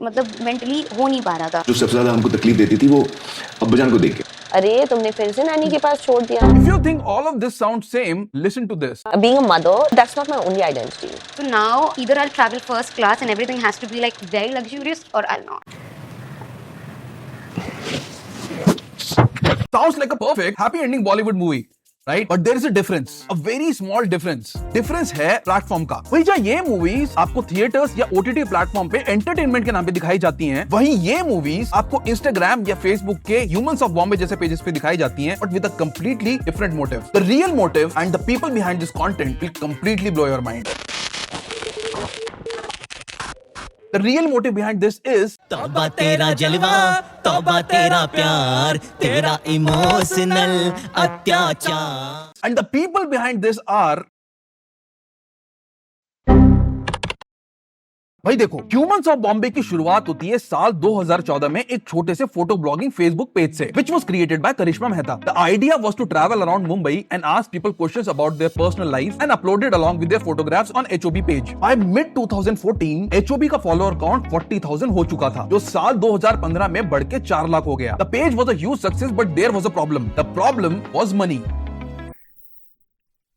मतलब मेंटली हो नहीं पा रहा था। जो सबसे ज्यादा हमको तकलीफ देती थी वो अब्बाजान को देख के। अरे तुमने फिर से नानी के पास छोड़ दिया। If you think all of this sounds same, listen to this. Being a mother, that's not my only identity. So now either I'll travel first class and everything has to be like very luxurious, or I'll not. Sounds like a perfect happy ending Bollywood movie. Right? But there is a difference, a very small difference. Difference है platform का। वही जहाँ ये movies आपको theatres या OTT platform पे entertainment के नाम पे दिखाई जाती हैं, वहीं ये मूवीज आपको इंस्टाग्राम या फेसबुक के ह्यूमंस ऑफ बॉम्बे जैसे पेजेस पे दिखाई जाती हैं, but with a completely different motive. The real motive and the people behind this content will completely blow your mind. The real motive behind this is तौबा तेरा जलवा, तौबा तेरा प्यार, तेरा इमोशनल अत्याचार। and the people behind this are भाई देखो, ह्यूमंस ऑफ बॉम्बे की शुरुआत होती है साल 2014 में एक छोटे से फोटो ब्लॉगिंग फेसबुक पेज से, which was created by Karishma Mehta. The idea was to travel around Mumbai and ask people questions about their personal lives and upload it along with their photographs on HOB page. By mid 2014, HOB का follower count 40,000 हो चुका था, जो साल 2015 में बढ़ के 4 लाख हो गया. The page was a huge success, but there was a problem. The problem was money.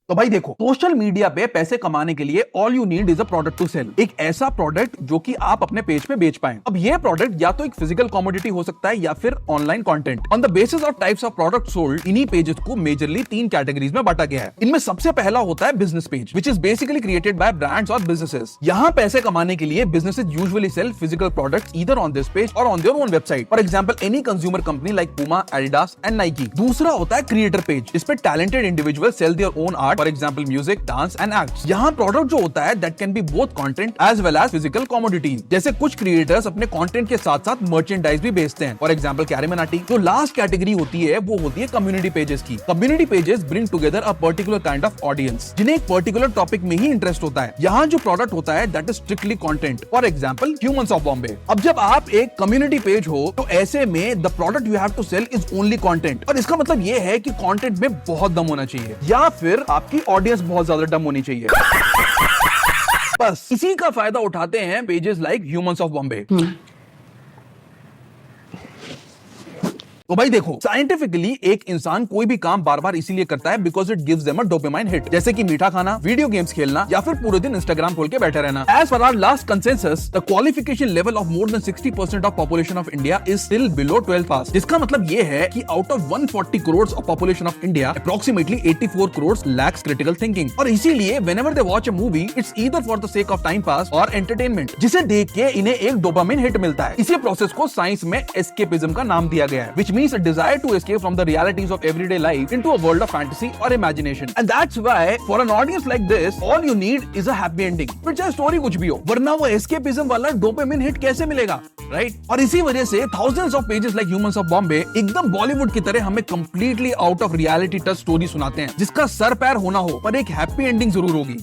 तो भाई देखो, सोशल मीडिया पे पैसे कमाने के लिए all you need is a product to sell, एक ऐसा प्रोडक्ट जो कि आप अपने पेज पे बेच पाएं. अब ये प्रोडक्ट या तो एक फिजिकल कमोडिटी हो सकता है या फिर online content. On the basis of types of product sold, इन्हीं पेजेस को मेजरली 3 कैटेगरीज में बांटा गया है. इनमें सबसे पहला होता है business page, which is basically created by brands और बिजनेसेस. यहाँ पैसे कमाने के लिए businesses usually sell physical products either on this page or on their own website. For example any consumer company like Puma, Adidas and Nike. दूसरा होता है creator page, इस पे talented individual sell their own art, for example music, dance and acts. यहाँ product जो होता है that can be both content as well as physical commodities. जैसे कुछ क्रिएटर्स अपने कंटेंट के साथ साथ मर्चेंडाइज भी बेचते हैं, फॉर एग्जांपल कैरिमिनाटी. जो लास्ट कैटेगरी होती है वो होती है कम्युनिटी पेजेस की. Community pages bring together a particular kind of audience, जिन्हें एक पर्टिकुलर टॉपिक में ही इंटरेस्ट होता है. यहाँ जो प्रोडक्ट होता है that is strictly content, for example humans of Bombay. अब जब आप एक कम्युनिटी पेज हो तो ऐसे में the product you have to sell is only content. और इसका मतलब ये है कि कंटेंट में बहुत दम होना चाहिए या फिर आपकी ऑडियंस बहुत ज्यादा दम होनी चाहिए. बस इसी का फायदा उठाते हैं pages like Humans of Bombay. तो भाई देखो, साइंटिफिकली एक इंसान कोई भी काम बार बार इसीलिए करता है because it gives them a dopamine hit. जैसे कि मीठा खाना, वीडियो गेम्स खेलना या फिर पूरे दिन इंस्टाग्राम खोल के बैठे रहना. As per our last consensus, the qualification level of more than 60% of population of India is still below 12 pass. जिसका मतलब ये है कि out of 140 crore of population of India, approximately 84 crore lacks critical thinking. और इसीलिए whenever they watch a movie, it's either for the sake of time pass और entertainment, जिसे देख के इन्हें एक डोपामाइन हिट मिलता है. इसी प्रोसेस को साइंस में एस्केपिज्म का नाम दिया गया है, which means a desire to escape from the realities of everyday life into a world of fantasy or imagination. And that's why for an audience like this, all you need is a happy ending. फिर चाहे story कुछ भी हो, वरना वो escapism वाला dopamine hit कैसे मिलेगा, राइट? और इसी वजह से thousands of pages like Humans of Bombay एकदम बॉलीवुड की तरह हमें completely out of reality touch story सुनाते हैं, जिसका सर पैर होना हो पर एक हैप्पी एंडिंग जरूर होगी.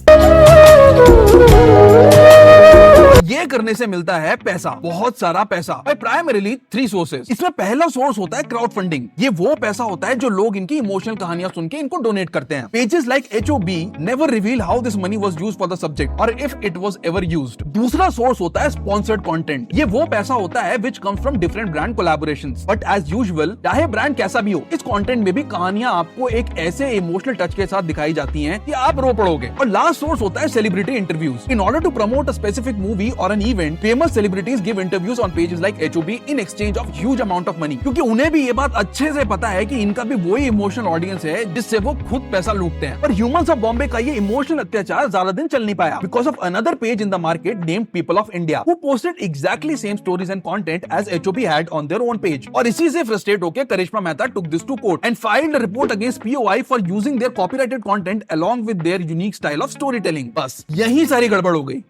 ये करने से मिलता है पैसा, बहुत सारा पैसा, by primarily 3 sources. इसमें पहला सोर्स होता है क्राउड फंडिंग. ये वो पैसा होता है जो लोग इनकी इमोशनल कहानियां सुन के इनको डोनेट करते हैं. Pages like HOB never reveal how this money was used for the subject or if it was ever used. दूसरा सोर्स होता है स्पॉन्सर्ड कंटेंट. ये वो पैसा होता है which comes from different brand collaborations. But as usual, चाहे brand कैसा भी हो, इस कंटेंट में भी कहानियां आपको एक ऐसे इमोशनल टच के साथ दिखाई जाती हैं कि आप रो पड़ोगे. और लास्ट सोर्स होता है celebrity interviews. In order to promote a specific movie or an event, famous celebrities give interviews on pages like HOB in exchange of huge amount of money. क्योंकि उन्हें भी ये बात अच्छे से पता है कि इनका भी वही इमोशनल ऑडियंस है जिससे वो खुद पैसा लूटते हैं. पर ह्यूमंस ऑफ बॉम्बे का ये इमोशनल अत्याचार ज्यादा दिन चल नहीं पाया because of another page in the market named People of India, who posted exactly same stories and content as HOB had on their own page. और इसी से फ्रस्ट्रेट होकर Karishma Mehta took this to court and filed a report against POI for using their copyrighted content along with their unique style of storytelling. बस यही सारी गड़बड़ हो गई.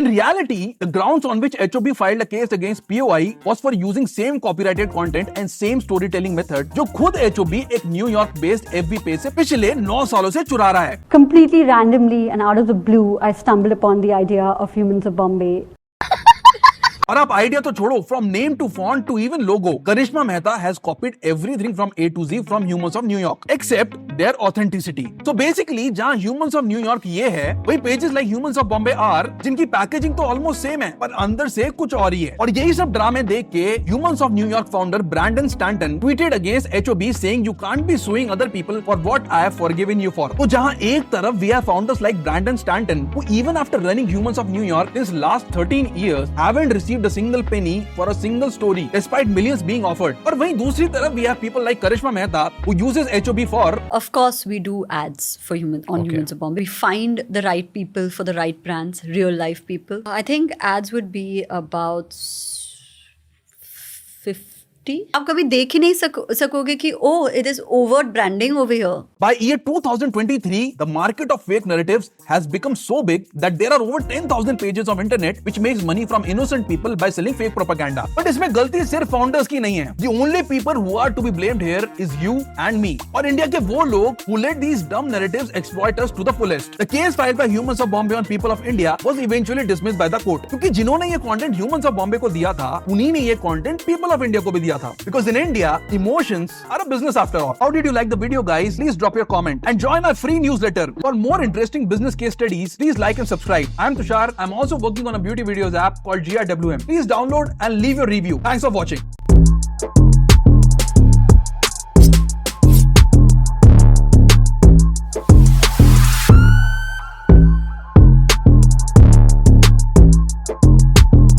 In reality, the grounds on which HOB filed a case against POI was for using same copyrighted content and same storytelling method जो खुद HOB एक New York based FB page से पिछले 9 सालों से चुरा रहा है. Completely randomly and out of the blue, I stumbled upon the idea of Humans of Bombay. और आप आइडिया तो छोड़ो, from name to font to even logo, Karishma Mehta has copied everything from A to Z from Humans of New York except their authenticity. तो basically जहां Humans of New York ये है, वही pages like Humans of Bombay are, जिनकी packaging तो almost same है पर अंदर से कुछ और ही है। और यही सब ड्रामे देख के Humans of New York founder Brandon Stanton tweeted against HOB saying you can't be suing other people for what I have forgiven you for। तो जहां एक तरफ we have founders like Brandon Stanton who even after running Humans of New York since last 13 years haven't received a single penny for a single story despite millions being offered, और वहीं दूसरी तरफ we have people like Karishma Mehta who uses HOB for Of course, we do ads for Humans of Bombay. We find the right people for the right brands, real life people. I think ads would be about 50. आप कभी देख ही नहीं सकोगे कि oh, it is overt branding over here. By year 2023, the market of fake narratives has become so big that there are over 10,000 pages of internet which makes money from innocent people by selling fake propaganda. But इसमें गलती सिर्फ founders की नहीं है. The only people who are to be blamed here is you and me. और India के वो लोग who let these dumb narratives exploit us to the fullest. The case filed by Humans of Bombay on people of India was eventually dismissed by the court. क्योंकि जिन्होंने ये content Humans of Bombay को दिया था, उन्हीं ने ये content people of India को भी दिया था. Because in India, emotions are a business after all. How did you like the video, guys? Please drop your comment and join our free newsletter. For more interesting business case studies, please like and subscribe. I'm Tushar. I'm also working on a beauty videos app called GRWM. Please download and leave your review. Thanks for watching.